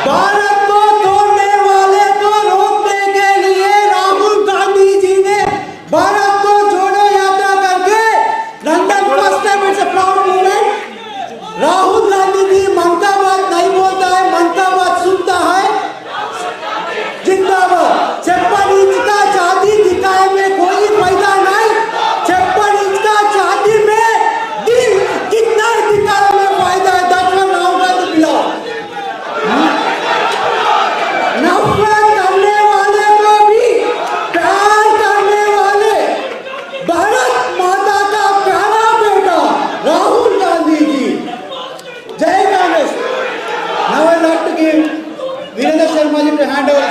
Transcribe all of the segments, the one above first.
भारत को तोड़ने वाले को रोकने के लिए राहुल गांधी जी ने भारत को जोड़ो यात्रा करके London first time it's a proud movement. Rahul Gandhi ji मन का बात नहीं बोलता है, मन का बात सुनता है। जिंदाबाद। 56 इंच का चांदी दिखाए में कोई फायदा नहीं। 56 इंच का चांदी में कितना दिखाने में फायदा है। डॉक्टर राहुल गांधी बिलो नफरत करने वाले को भी प्यार करने वाले भारत माता का प्यारा बेटा राहुल गांधी जी। जय Congress. Now I like to give Virendra Sharma ji to hand over.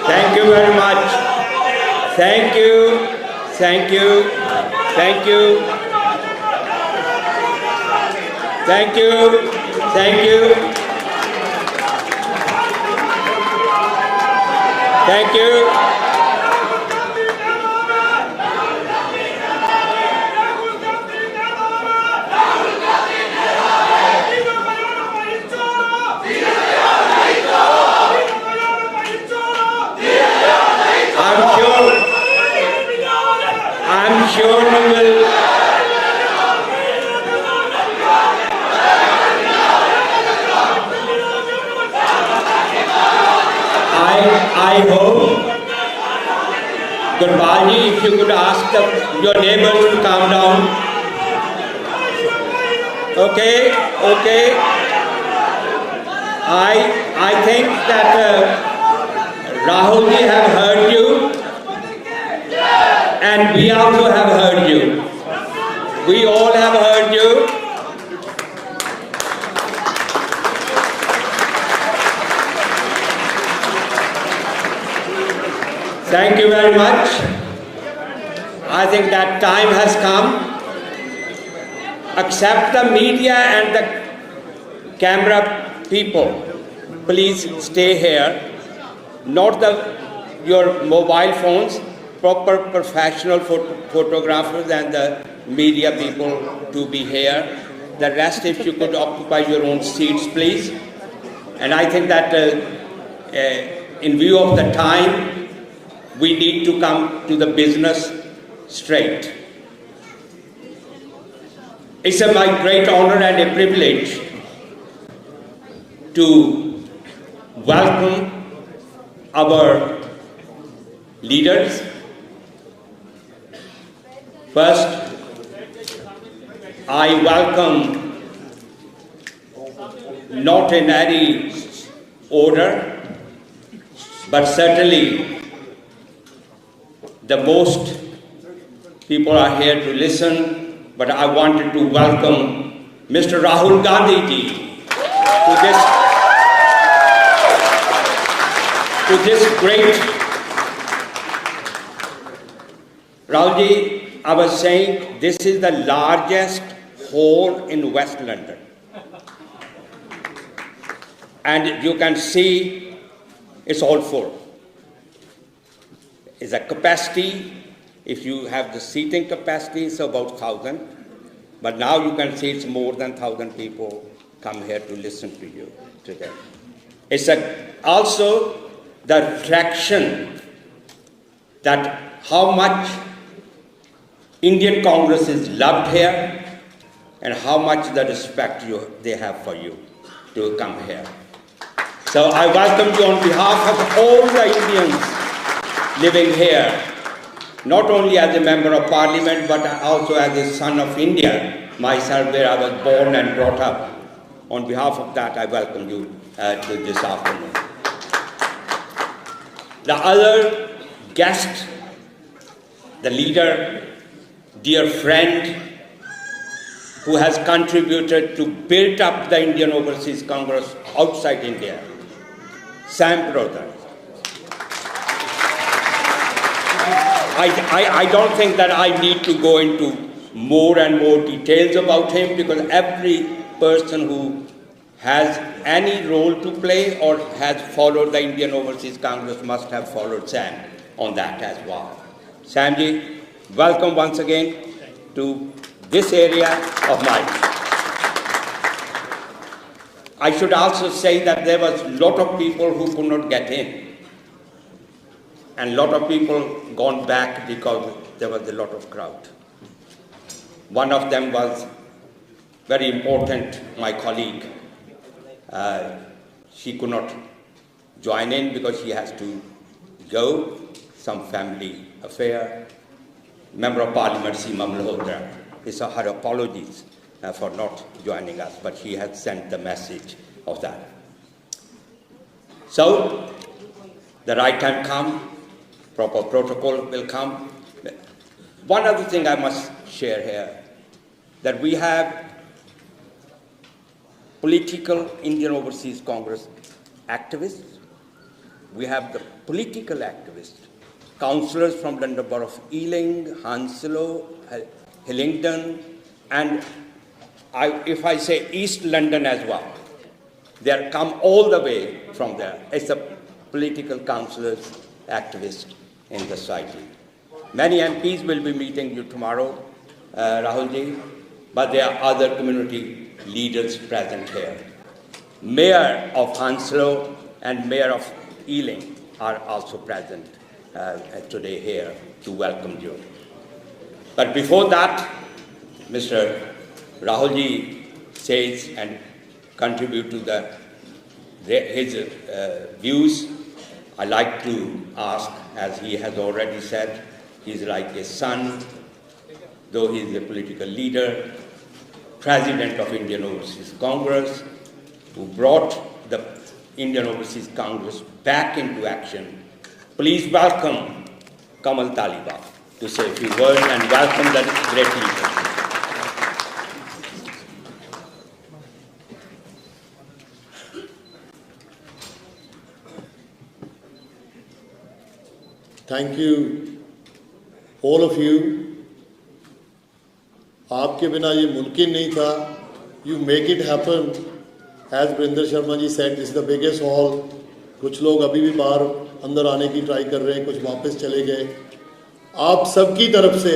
Thank you very much. Thank you. Thank you. Thank you. Thank you. Thank you. Thank you. I'm sure we will. I hope, Gurbalji, if you could ask your neighbors to calm down. Okay, okay. I think that Rahulji have heard you, and we also have heard you. We all have heard you. Thank you very much. I think that time has come. Accept the media and the camera people. Please stay here. Not your mobile phones. Proper professional photographers and the media people to be here. The rest, if you could occupy your own seats, please. And I think that in view of the time, we need to come to the business straight. It's my great honor and a privilege to welcome our leaders. First, I welcome, not in any order, but certainly the most people are here to listen, but I wanted to welcome Mr. Rahul Gandhi ji to this great. Rahul ji, I was saying this is the largest hall in West London. And you can see it's all full. Is a capacity, if you have the seating capacity, it's about 1,000. But now you can see it's more than 1,000 people come here to listen to you today. It's also the reflection that how much Indian Congress is loved here and how much the respect they have for you to come here. So I welcome you on behalf of all the Indians living here, not only as a member of parliament, but also as a son of India, myself, where I was born and brought up. On behalf of that, I welcome you to this afternoon. The other guest, the leader, dear friend, who has contributed to build up the Indian Overseas Congress outside India, Sam brother. I don't think that I need to go into more and more details about him, because every person who has any role to play or has followed the Indian Overseas Congress, must have followed Sam on that as well. Samji, welcome once again to this area of mine. I should also say that there was a lot of people who could not get in, and a lot of people gone back because there was a lot of crowd. One of them was very important, my colleague. She could not join in because she has to go, some family affair. Member of Parliament Seema Malhotra, it's her apologies for not joining us, but she has sent the message of that. So, the right time come, proper protocol will come. One other thing I must share here, that we have political Indian Overseas Congress activists, we have the political activists, councillors from London Borough of Ealing, Hounslow, Hillingdon, and if I say East London as well, they are come all the way from there. It's a political councillors, activists in the society. Many MPs will be meeting you tomorrow, Rahulji, but there are other community leaders present here. Mayor of Hounslow and Mayor of Ealing are also present today here to welcome you. But before that, Mr. Rahulji says and contribute to his views. I like to ask, as he has already said, he's like a son, though he is a political leader, President of Indian Overseas Congress, who brought the Indian Overseas Congress back into action. Please welcome Kamal Taliban to say a few words and welcome the great leader. Thank you, all of you. आपके बिना ये मुमकिन नहीं था. You make it happen. As Brinder Sharma ji said, this is the biggest hall. कुछ लोग अभी भी बाहर अंदर आने की ट्राई कर रहे हैं, कुछ वापस चले गए. आप सबकी तरफ से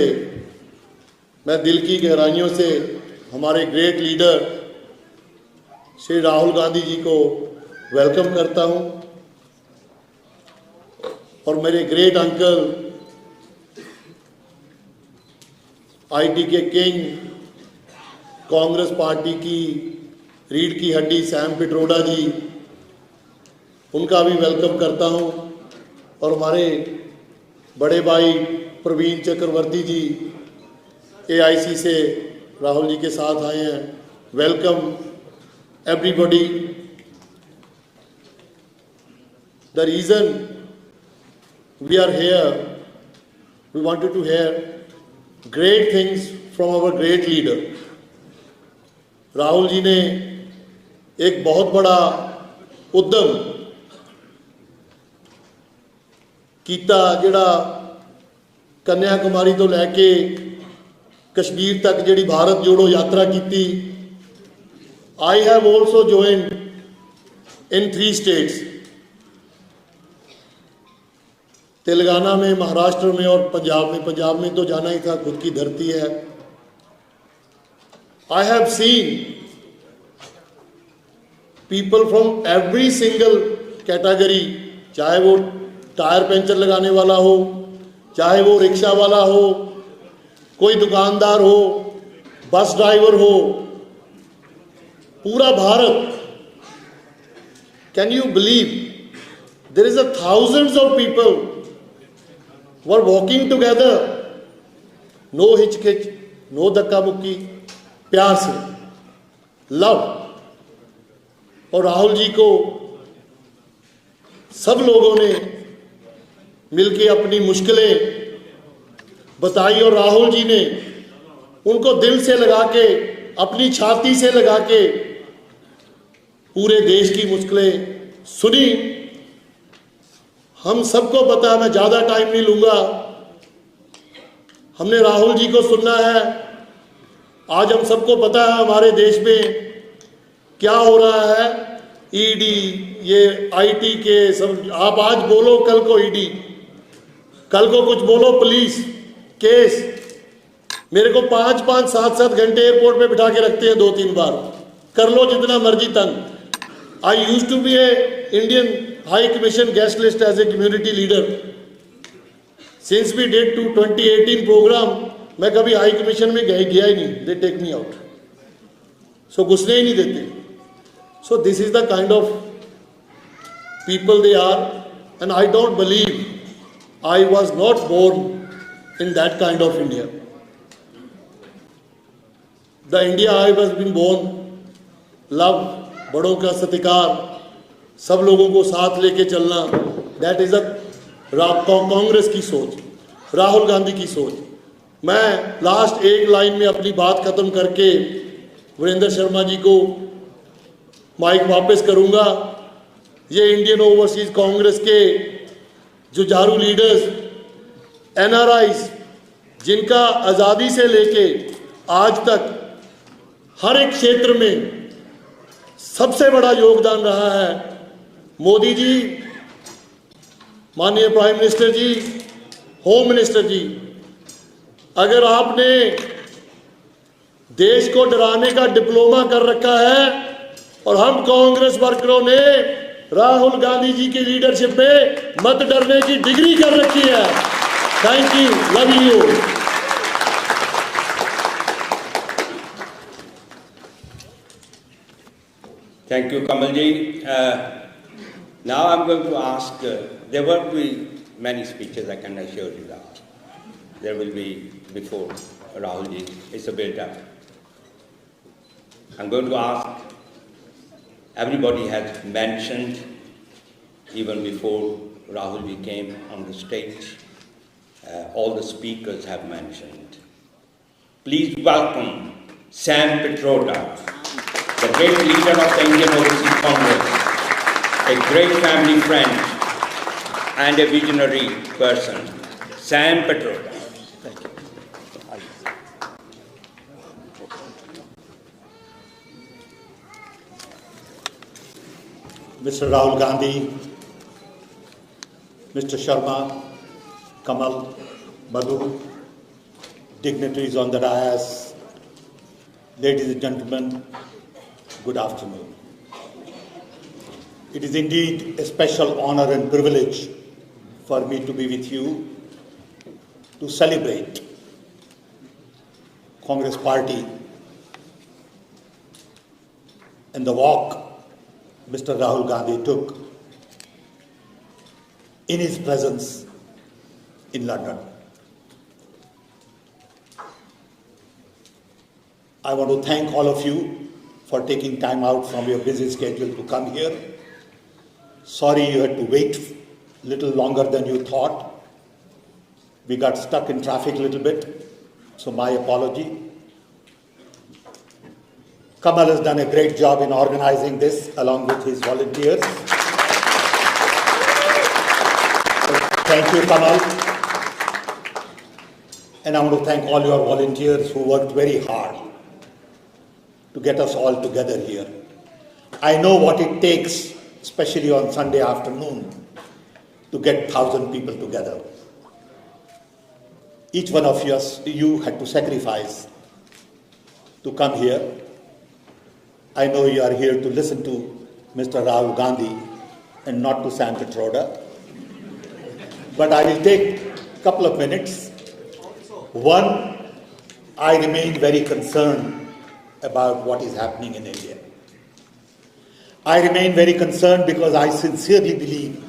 मैं दिल की गहराइयों से हमारे ग्रेट लीडर श्री राहुल गांधी जी को वेलकम करता हूं और मेरे ग्रेट अंकल आईटी के किंग, कांग्रेस पार्टी की रीढ़ की हड्डी सैम पिट्रोडा जी, उनका भी वेलकम करता हूं और हमारे बड़े भाई प्रवीण चक्रवर्ती जी एआईसी से राहुल जी के साथ आए हैं. Welcome everybody. The reason we are here, we wanted to hear great things from our great leader. Rahul ji ने एक बहुत बड़ा उद्यम कीता जिहड़ा कन्याकुमारी तो लैके कश्मीर तक जिहड़ी भारत जोड़ो यात्रा कीती. I have also joined in 3 states. Telangana में, महाराष्ट्र में और पंजाब में. पंजाब में तो जाना ही था, खुद की धरती है. I have seen people from every single category, चाहे वो टायर पंचर लगाने वाला हो, चाहे वो रिक्शा वाला हो, कोई दुकानदार हो, बस ड्राइवर हो, पूरा Bharat. Can you believe there is a thousands of people were walking together, no hitch-hitch, no धक्का-मुक्की, प्यार से, लव. और राहुल जी को सब लोगों ने मिलके अपनी मुश्किलें बताई और राहुल जी ने उनको दिल से लगा के, अपनी छाती से लगा के पूरे देश की मुश्किलें सुनी. हम सबको पता है, मैं ज़्यादा टाइम नहीं लूँगा, हमने राहुल जी को सुनना है. आज हम सबको पता है हमारे देश में क्या हो रहा है, ईडी, ये आईटी के सब, आप आज बोलो कल को ईडी, कल को कुछ बोलो पुलिस केस। मेरे को 5-5, 7-7 घंटे एयरपोर्ट में बिठा के रखते हैं 2-3 बार, कर लो जितना मर्जी तंग। I used to be a Indian high commission guest list as a community leader. Since we did 2018 programme, मैं कभी हाई कमीशन में गया ही नहीं, दे टेक मी आउट, सो घुसने ही नहीं देते। So this is the kind of people they are, and I don't believe I was not born in that kind of India. The India I was been born, love, बड़ों का सत्कार, सब लोगों को साथ लेके चलना, दैट इज अ कांग्रेस की सोच, राहुल गांधी की सोच। मैं लास्ट एक लाइन में अपनी बात खत्म करके वीरेंद्र शर्मा जी को माइक वापस करूंगा। ये इंडियन ओवरसीज कांग्रेस के जुझारू लीडर्स, एनआरआईज, जिनका आज़ादी से लेके आज तक हर एक क्षेत्र में सबसे बड़ा योगदान रहा है। मोदी जी, माननीय प्राइम मिनिस्टर जी, होम मिनिस्टर जी, अगर आपने देश को डराने का डिप्लोमा कर रखा है और हम कांग्रेस वर्करों ने राहुल गांधी जी की लीडरशिप में मत डरने की डिग्री कर रखी है। Thank you, love you. Thank you, Kamalji. Now I'm going to ask, there will be many speeches, I can assure you that. There will be before Rahulji, it's a build-up. I'm going to ask, everybody has mentioned, even before Rahulji came on the stage, all the speakers have mentioned. Please welcome Sam Pitroda, the great leader of the Indian Overseas Congress, a great family friend and a visionary person, Sam Pitroda. Thank you. Mr. Rahul Gandhi, Mr. Sharma, Kamal, Madhu, dignitaries on the dais, ladies and gentlemen, good afternoon. It is indeed a special honor and privilege for me to be with you to celebrate Congress Party and the walk Mr. Rahul Gandhi took in his presence in London. I want to thank all of you for taking time out from your busy schedule to come here. Sorry you had to wait a little longer than you thought. We got stuck in traffic a little bit, so my apology. Kamal has done a great job in organizing this along with his volunteers. Thank you, Kamal. And I want to thank all your volunteers who worked very hard to get us all together here. I know what it takes, especially on Sunday afternoon, to get 1,000 people together. Each one of you had to sacrifice to come here. I know you are here to listen to Mr. Rahul Gandhi and not to Sam Pitroda. But I will take a couple of minutes. One, I remain very concerned about what is happening in India. I remain very concerned because I sincerely believe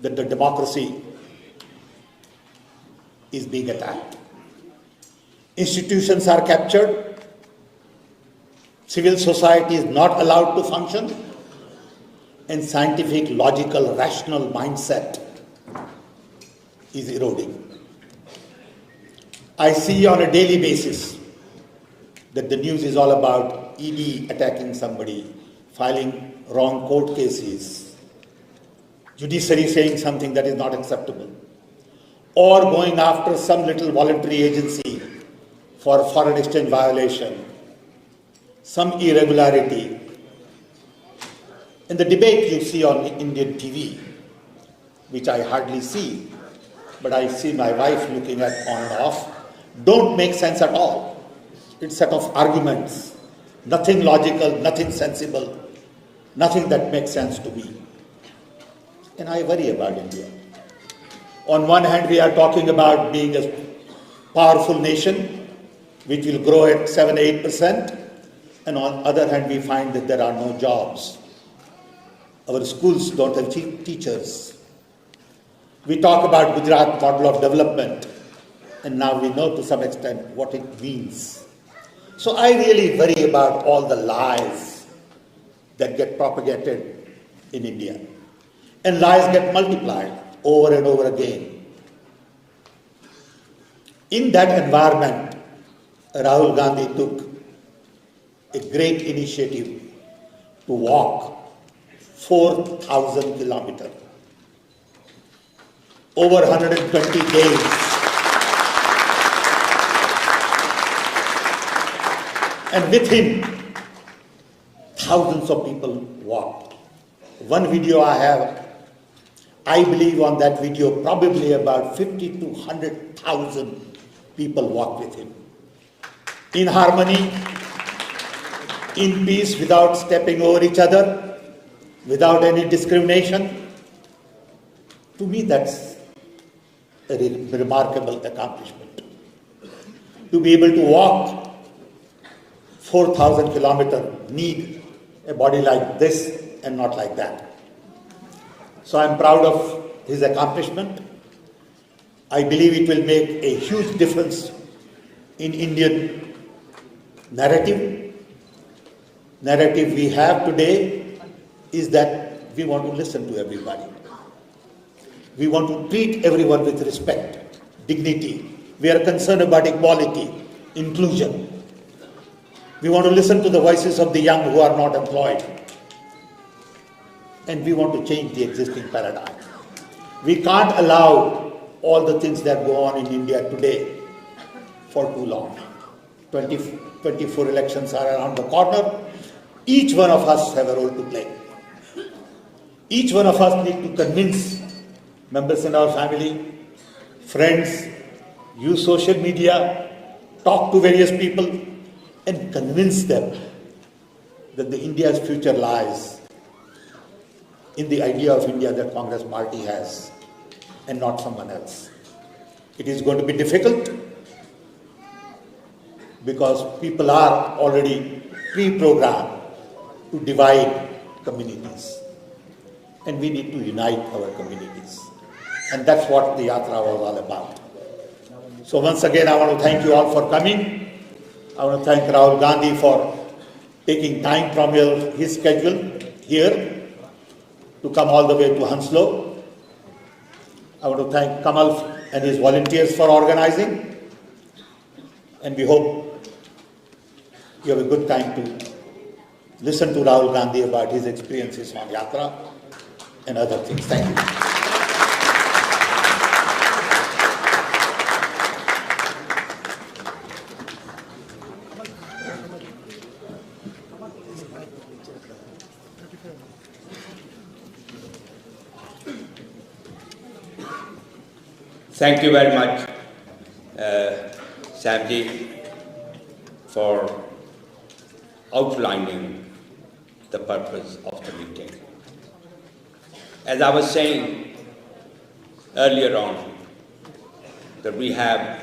that the democracy is being attacked. Institutions are captured. Civil society is not allowed to function. And scientific, logical, rational mindset is eroding. I see on a daily basis that the news is all about ED attacking somebody, filing wrong court cases, judiciary saying something that is not acceptable, or going after some little voluntary agency for foreign exchange violation, some irregularity, In the debate you see on Indian TV, which I hardly see, but I see my wife looking at on and off, don't make sense at all. It's a set of arguments, nothing logical, nothing sensible, nothing that makes sense to me. And I worry about India. On one hand, we are talking about being a powerful nation, which will grow at 7-8%, and on the other hand, we find that there are no jobs. Our schools don't have teachers. We talk about Gujarat model of development, and now we know to some extent what it means. So I really worry about all the lies that get propagated in India. And lies get multiplied over and over again. In that environment, Rahul Gandhi took a great initiative to walk 4,000 kilometers, over 120 days. And with him, thousands of people walked. One video I have, I believe on that video, probably about 50 to 100,000 people walked with him. In harmony, in peace, without stepping over each other, without any discrimination. To me, that's a remarkable accomplishment. To be able to walk 4,000 kilometers, need a body like this and not like that. So I'm proud of his accomplishment. I believe it will make a huge difference in Indian narrative. Narrative we have today is that we want to listen to everybody. We want to treat everyone with respect, dignity. We are concerned about equality, inclusion. We want to listen to the voices of the young who are not employed. And we want to change the existing paradigm. We can't allow all the things that go on in India today for too long. 24 elections are around the corner. Each one of us have a role to play. Each one of us need to convince members in our family, friends, use social media, talk to various people, and convince them that India's future lies in the idea of India that Congress party has and not someone else. It is going to be difficult because people are already pre-programmed to divide communities. And we need to unite our communities. And that's what the Yatra was all about. So once again, I want to thank you all for coming. I want to thank Rahul Gandhi for taking time from his schedule here to come all the way to Hounslow. I want to thank Kamal and his volunteers for organizing. And we hope you have a good time to listen to Rahul Gandhi about his experiences on Yatra and other things. Thank you. Thank you very much, Samji, for outlining the purpose of the meeting. As I was saying earlier on, that we have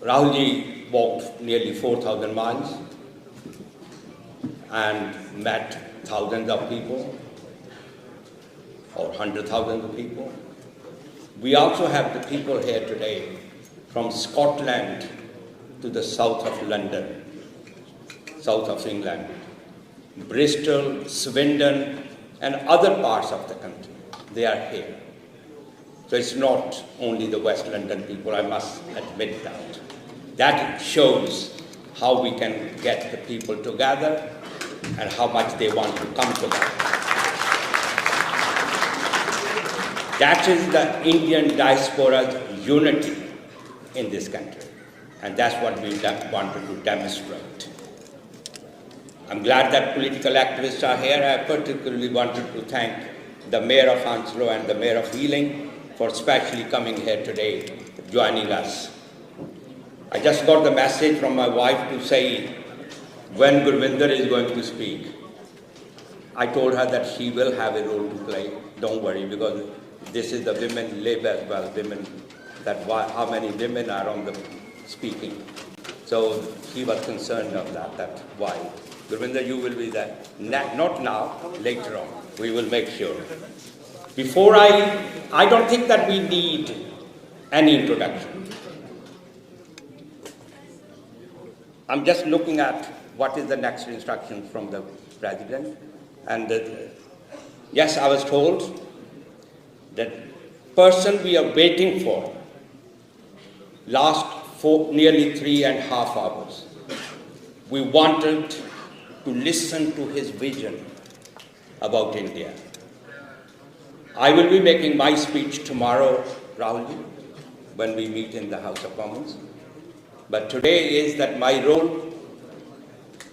Rahulji walked nearly 4,000 miles and met thousands of people or 100,000 of people. We also have the people here today from Scotland to the south of London, south of England, Bristol, Swindon, and other parts of the country. They are here. So it's not only the West London people, I must admit that. That shows how we can get the people together and how much they want to come together. That is the Indian diaspora's unity in this country. And that's what we wanted to demonstrate. I'm glad that political activists are here. I particularly wanted to thank the Mayor of Hounslow and the Mayor of Ealing for specially coming here today, joining us. I just got the message from my wife to say when Gurvinder is going to speak. I told her that she will have a role to play. Don't worry, because this is the women live as well, women, how many women are on the speaking. So she was concerned of that why. Gurvinder, you will be there. Not now, later on. We will make sure. Before I don't think that we need any introduction. I'm just looking at what is the next instruction from the President. And yes, I was told that person we are waiting for last nearly 3.5 hours. We wanted to listen to his vision about India. I will be making my speech tomorrow, Rahulji, when we meet in the House of Commons. But today is that my role.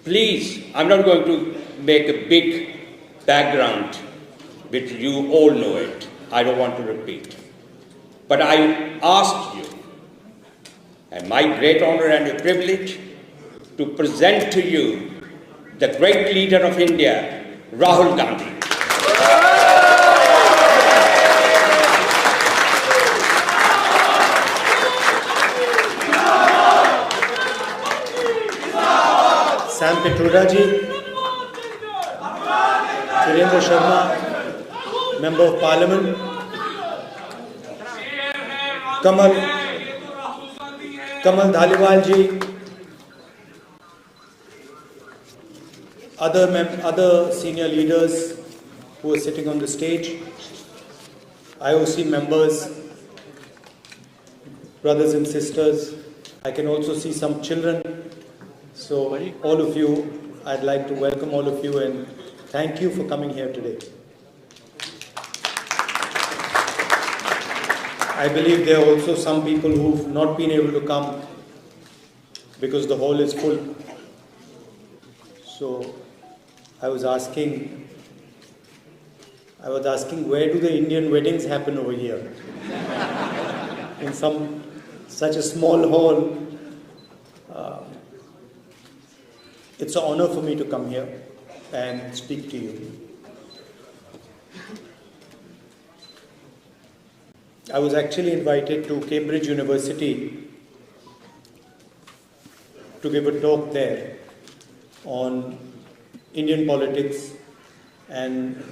Please, I'm not going to make a big background, which you all know it. I don't want to repeat. But I asked you, and my great honor and a privilege, to present to you the great leader of India, Rahul Gandhi. Sam Petroda ji, Surendra Sharma, Member of Parliament, Kamal Dhaliwal ji, other senior leaders who are sitting on the stage, IOC members, brothers and sisters. I can also see some children. So all of you, I'd like to welcome all of you and thank you for coming here today. I believe there are also some people who've not been able to come because the hall is full. So I was asking where do the Indian weddings happen over here? In such a small hall. It's an honor for me to come here and speak to you. I was actually invited to Cambridge University to give a talk there on Indian politics and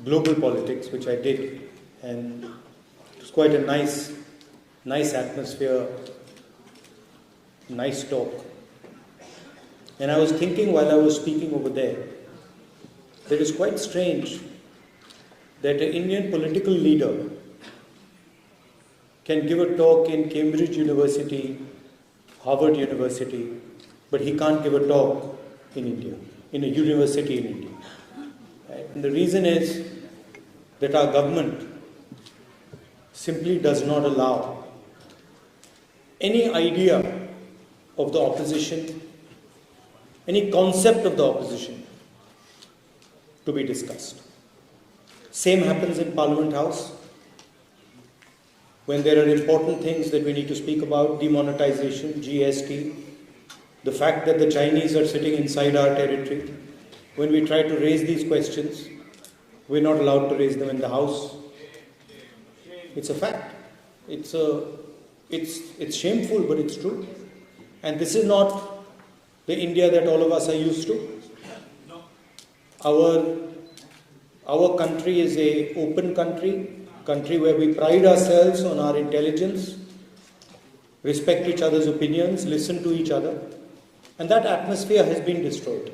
global politics, which I did. And it was quite a nice atmosphere, nice talk. And I was thinking while I was speaking over there, that it's quite strange that an Indian political leader can give a talk in Cambridge University, Harvard University, but he can't give a talk in India, in a university in India. Right? And the reason is that our government simply does not allow any idea of the opposition, any concept of the opposition to be discussed. Same happens in Parliament House. When there are important things that we need to speak about, demonetization, GST, the fact that the Chinese are sitting inside our territory, when we try to raise these questions, we're not allowed to raise them in the House. It's a fact. It's shameful, but it's true. And this is not the India that all of us are used to. Our country is an open country where we pride ourselves on our intelligence, respect each other's opinions, listen to each other. And that atmosphere has been destroyed.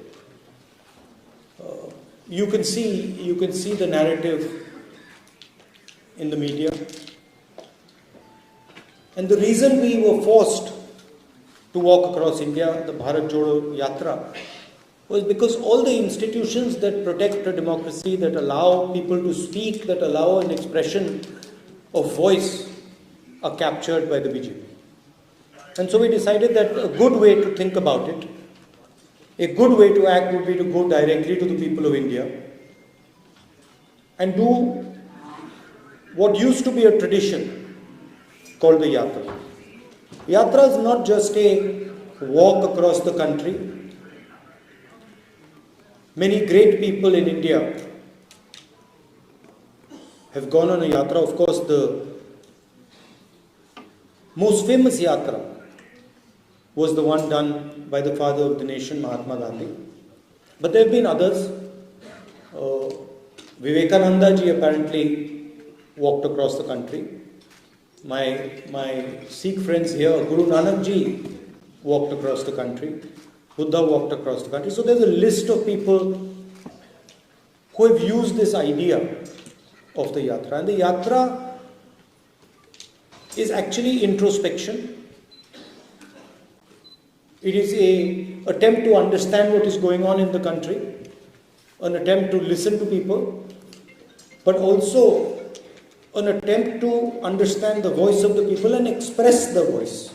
You can see the narrative in the media. And the reason we were forced to walk across India, the Bharat Jodo Yatra, was because all the institutions that protect a democracy, that allow people to speak, that allow an expression of voice, are captured by the BJP. And so we decided that a good way to think about it a good way to act would be to go directly to the people of India and do what used to be a tradition called the Yatra. Yatra is not just a walk across the country. Many great people in India have gone on a Yatra. Of course, the most famous Yatra was the one done by the father of the nation, Mahatma Gandhi. But there have been others. Vivekananda ji apparently walked across the country. My Sikh friends here, Guru Nanak ji walked across the country. Buddha walked across the country. So there's a list of people who have used this idea of the Yatra. And the Yatra is actually introspection. It is an attempt to understand what is going on in the country, an attempt to listen to people, but also an attempt to understand the voice of the people and express the voice.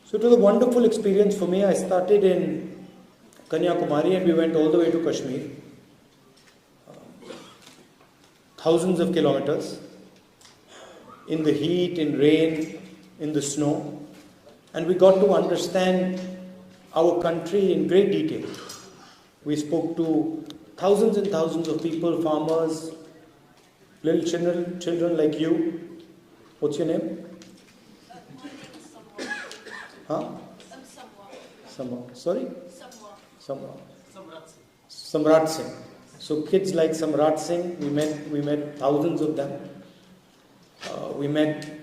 So it was a wonderful experience for me. I started in Kanyakumari and we went all the way to Kashmir. Thousands of kilometers in the heat, in rain, in the snow, and we got to understand our country in great detail. We spoke to thousands and thousands of people, farmers, little children like you. What's your name? Huh? Sorry? Samrat Singh. So kids like Samrat Singh, we met thousands of them. We met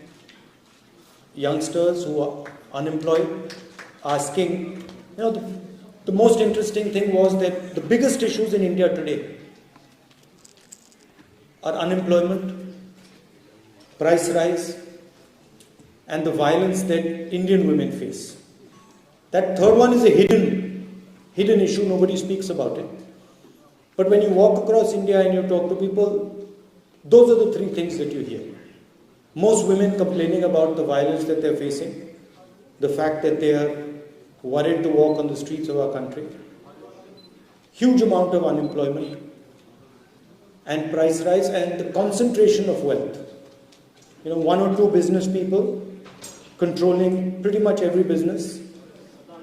youngsters who are unemployed, asking, the most interesting thing was that the biggest issues in India today are unemployment, price rise, and the violence that Indian women face. That third one is a hidden issue, nobody speaks about it. But when you walk across India and you talk to people, those are the three things that you hear. Most women complaining about the violence that they're facing, the fact that they are worried to walk on the streets of our country, huge amount of unemployment, and price rise, and the concentration of wealth. One or two business people controlling pretty much every business.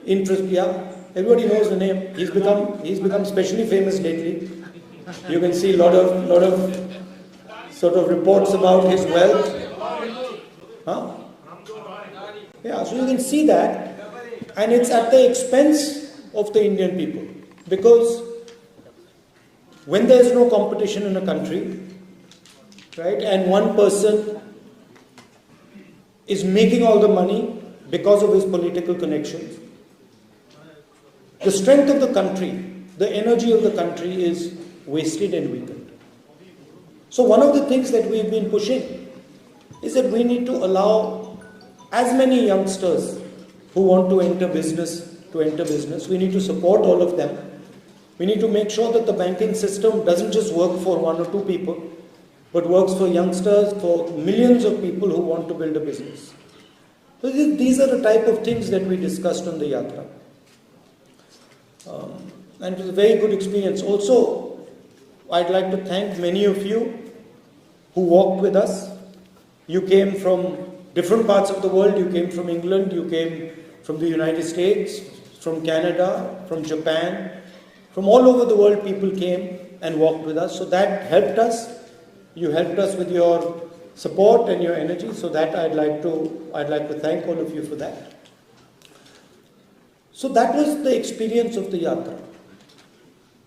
Everybody knows the name. He's become especially famous lately. You can see a lot of sort of reports about his wealth. Huh? Yeah, so you can see that, and it's at the expense of the Indian people, because when there is no competition in a country, right, and one person is making all the money because of his political connections, the strength of the country, the energy of the country is wasted and weakened. So one of the things that we've been pushing is that we need to allow as many youngsters who want to enter business. We need to support all of them. We need to make sure that the banking system doesn't just work for one or two people, but works for youngsters, for millions of people who want to build a business. So these are the type of things that we discussed on the Yatra. And it was a very good experience. Also, I'd like to thank many of you who walked with us. You came from different parts of the world. You came from England, you came from the United States, from Canada, from Japan. From all over the world, people came and walked with us. So that helped us. You helped us with your support and your energy. So that I'd like to thank all of you for that. So that was the experience of the Yatra.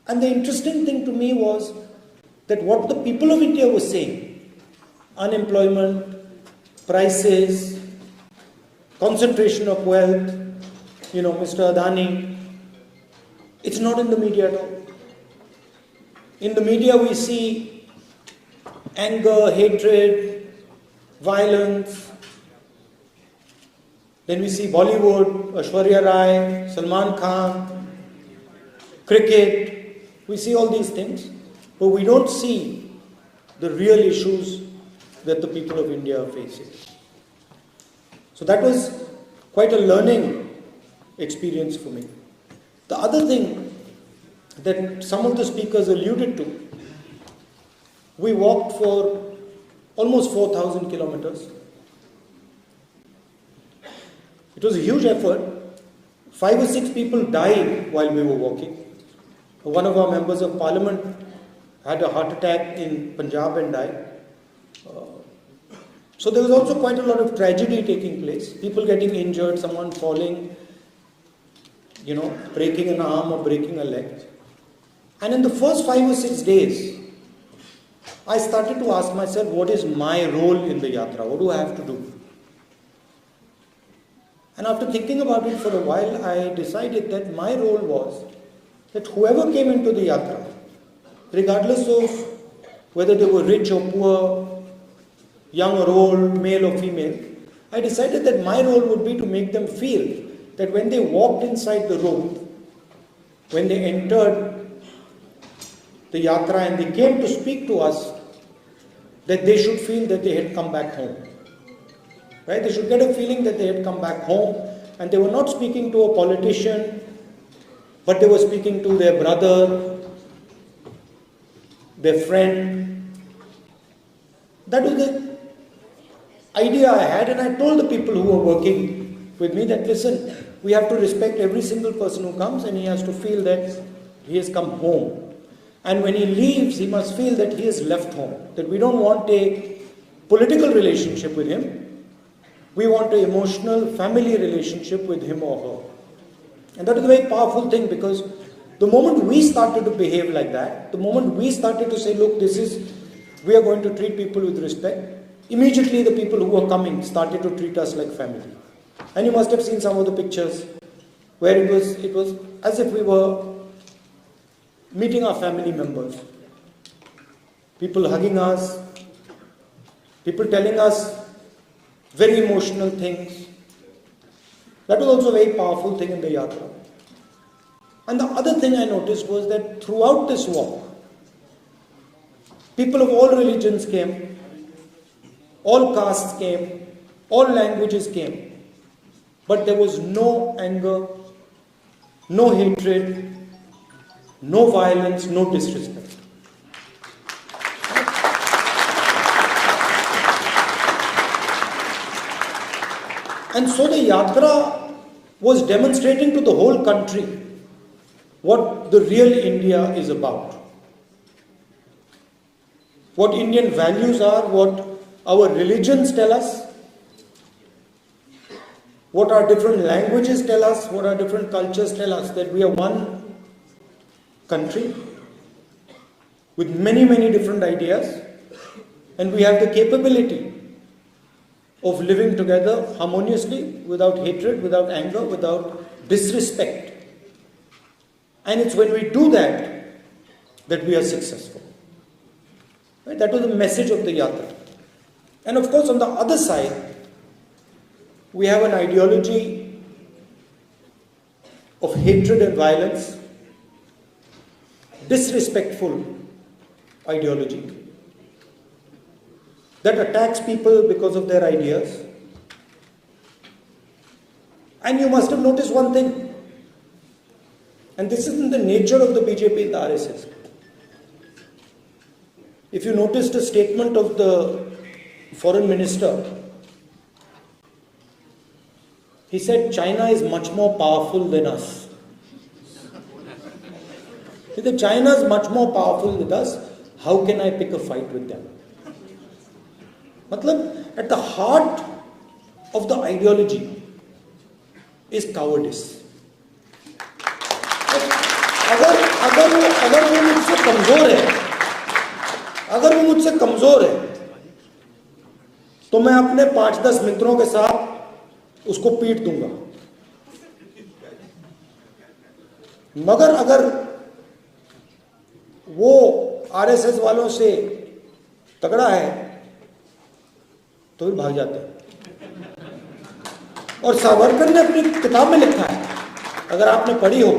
And the interesting thing to me was that what the people of India were saying, unemployment, prices, concentration of wealth, Mr. Adani, it's not in the media at all. In the media we see anger, hatred, violence. Then we see Bollywood, Aishwarya Rai, Salman Khan, cricket. We see all these things, but we don't see the real issues that the people of India are facing. So that was quite a learning experience for me. The other thing that some of the speakers alluded to, we walked for almost 4,000 kilometers. It was a huge effort. 5 or 6 people died while we were walking. One of our members of parliament had a heart attack in Punjab and died. So there was also quite a lot of tragedy taking place. People getting injured, someone falling, breaking an arm or breaking a leg. And in the first 5 or 6 days, I started to ask myself, what is my role in the yatra? What do I have to do? And after thinking about it for a while, I decided that my role was that whoever came into the yatra, regardless of whether they were rich or poor, young or old, male or female, I decided that my role would be to make them feel that when they walked inside the room, when they entered the yatra and they came to speak to us, that they should feel that they had come back home. Right? They should get a feeling that they had come back home and they were not speaking to a politician, but they were speaking to their brother, their friend. That was the idea I had, and I told the people who were working with me that, listen, we have to respect every single person who comes, and he has to feel that he has come home. And when he leaves, he must feel that he has left home. That we don't want a political relationship with him. We want an emotional family relationship with him or her. And that is a very powerful thing, because the moment we started to behave like that, the moment we started to say, look, we are going to treat people with respect, immediately the people who were coming started to treat us like family. And you must have seen some of the pictures where it was as if we were meeting our family members. People hugging us, people telling us very emotional things. That was also a very powerful thing in the yatra. And the other thing I noticed was that throughout this walk, people of all religions came, all castes came, all languages came, but there was no anger, no hatred, no violence, no disrespect. And so the yatra was demonstrating to the whole country what the real India is about. What Indian values are, what our religions tell us, what our different languages tell us, what our different cultures tell us, that we are one country with many, many different ideas, and we have the capability of living together harmoniously, without hatred, without anger, without disrespect. And it's when we do that we are successful. Right? That was the message of the yatra. And of course, on the other side, we have an ideology of hatred and violence, disrespectful ideology that attacks people because of their ideas. And you must have noticed one thing, and this isn't the nature of the BJP and the RSS. If you noticed a statement of the foreign minister, he said China is much more powerful than us. He said China is much more powerful than us. How can I pick a fight with them? Matlab, at the heart of the ideology is cowardice. अगर वो मुझसे कमजोर है तो मैं अपने 5-10 मित्रों के साथ उसको पीट दूंगा, मगर अगर वो आरएसएस वालों से तगड़ा है तो फिर भाग जाते हैं। और सावरकर ने अपनी किताब में लिखा है, अगर आपने पढ़ी हो,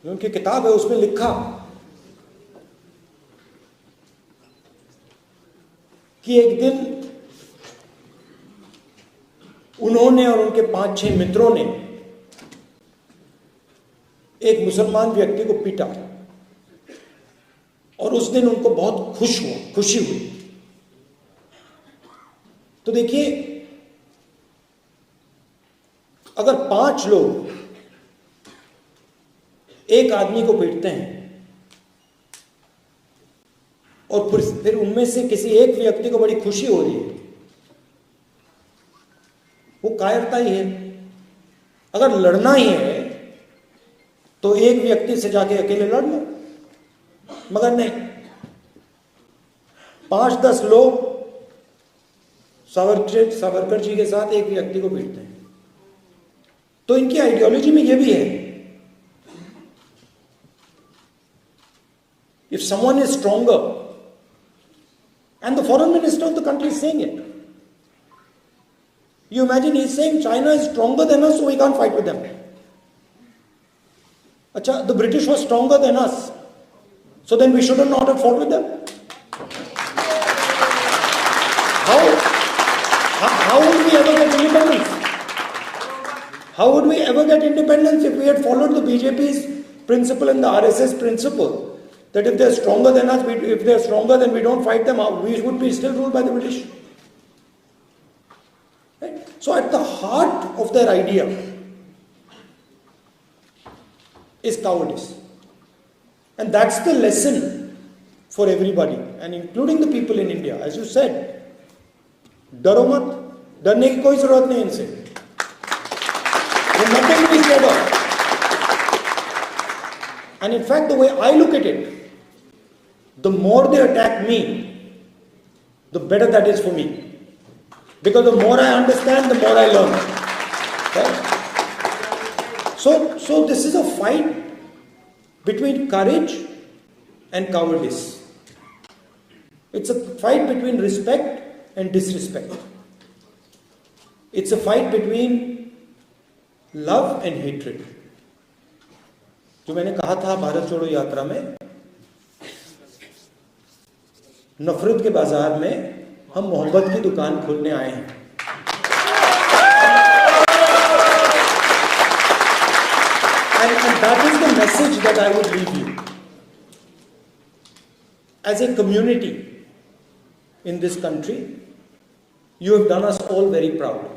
उनकी किताब है, उसमें लिखा कि एक दिन उन्होंने और उनके 5-6 मित्रों ने एक मुसलमान व्यक्ति को पीटा और उस दिन उनको बहुत खुशी हुई। तो देखिए, अगर 5 लोग एक आदमी को पीटते हैं और फिर उनमें से किसी एक व्यक्ति को बड़ी खुशी हो रही है, वो कायरता ही है। अगर लड़ना ही है तो एक व्यक्ति से जाके अकेले लड़ लो, मगर नहीं, 5-10 लोग सावरकर जी के साथ एक व्यक्ति को पीटते हैं। तो इनकी आइडियोलॉजी में यह भी है, if someone is stronger, and the foreign minister of the country is saying it, you imagine he's saying China is stronger than us, so we can't fight with them. Acha, the British was stronger than us, so then we shouldn't not have fought with them. How would we ever get independence? How would we ever get independence if we had followed the BJP's principle and the RSS principle that if they're stronger than us, if they're stronger, then we don't fight them out. We would be still ruled by the British. Right? So at the heart of their idea is cowardice. And that's the lesson for everybody, and including the people in India. As you said, डरो मत, डरने की कोई जरूरत नहीं इनसे, nothing to be scared of. And in fact, the way I look at it, the more they attack me, the better that is for me. Because the more I understand, the more I learn. Right? So this is a fight between courage and cowardice. It's a fight between respect and disrespect. It's a fight between love and hatred. जो मैंने कहा था भारत छोड़ो यात्रा में, नफरत के बाजार में हम मोहब्बत की दुकान खोलने आए हैं. And that is the message that I would leave you. As a community in this country, you have done us all very proud.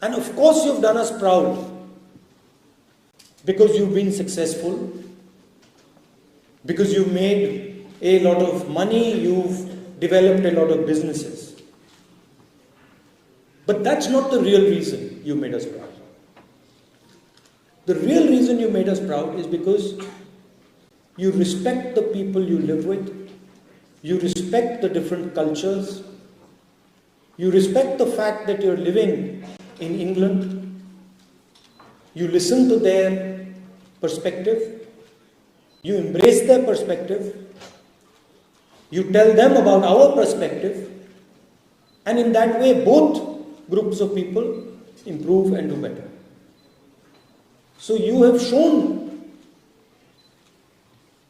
And of course you've done us proud because you've been successful, because you've made a lot of money, you've developed a lot of businesses. But that's not the real reason you made us proud. The real reason you made us proud is because you respect the people you live with, you respect the different cultures, you respect the fact that you're living in England, you listen to their perspective, you embrace their perspective, you tell them about our perspective, and in that way both groups of people improve and do better. So you have shown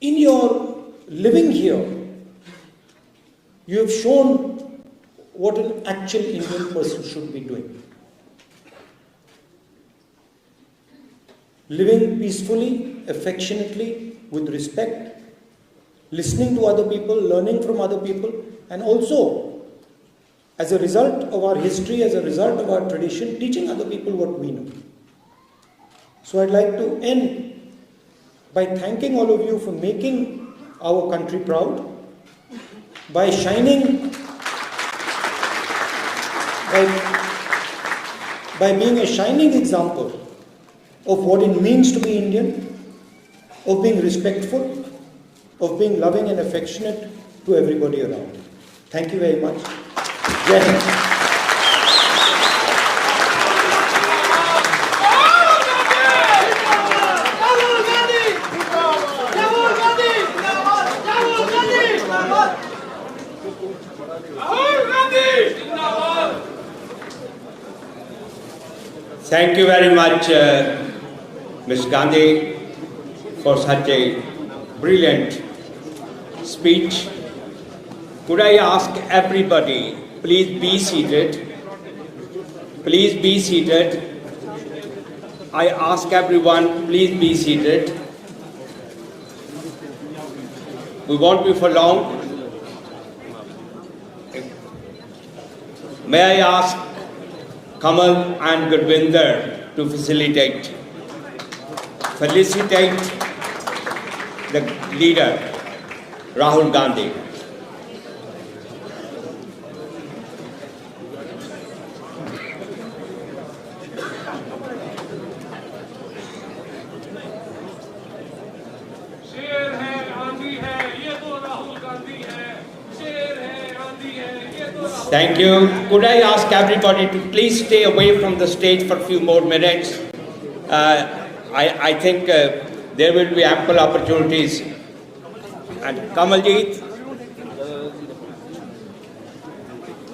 in your living here, you have shown what an actual Indian person should be doing. Living peacefully, affectionately, with respect, listening to other people, learning from other people, and also, as a result of our history, as a result of our tradition, teaching other people what we know. So I'd like to end by thanking all of you for making our country proud, by being a shining example of what it means to be Indian, of being respectful, of being loving and affectionate to everybody around. Thank you very much. Jai Hind. Thank you very much, Ms. Gandhi, for such a brilliant speech. Could I ask everybody, please be seated. Please be seated. I ask everyone, please be seated. We won't be for long. May I ask Kamal and Gurvinder to felicitate the leader, Rahul Gandhi. शेर है आंधी है ये तो राहुल गांधी है शेर है आंधी है ये तो Rahul Thank you. Could I ask everybody to please stay away from the stage for a few more minutes? I think there will be ample opportunities. And Kamaljeet,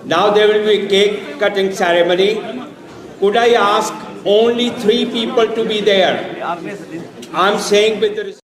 now there will be a cake cutting ceremony. Could I ask only 3 people to be there? I'm saying with the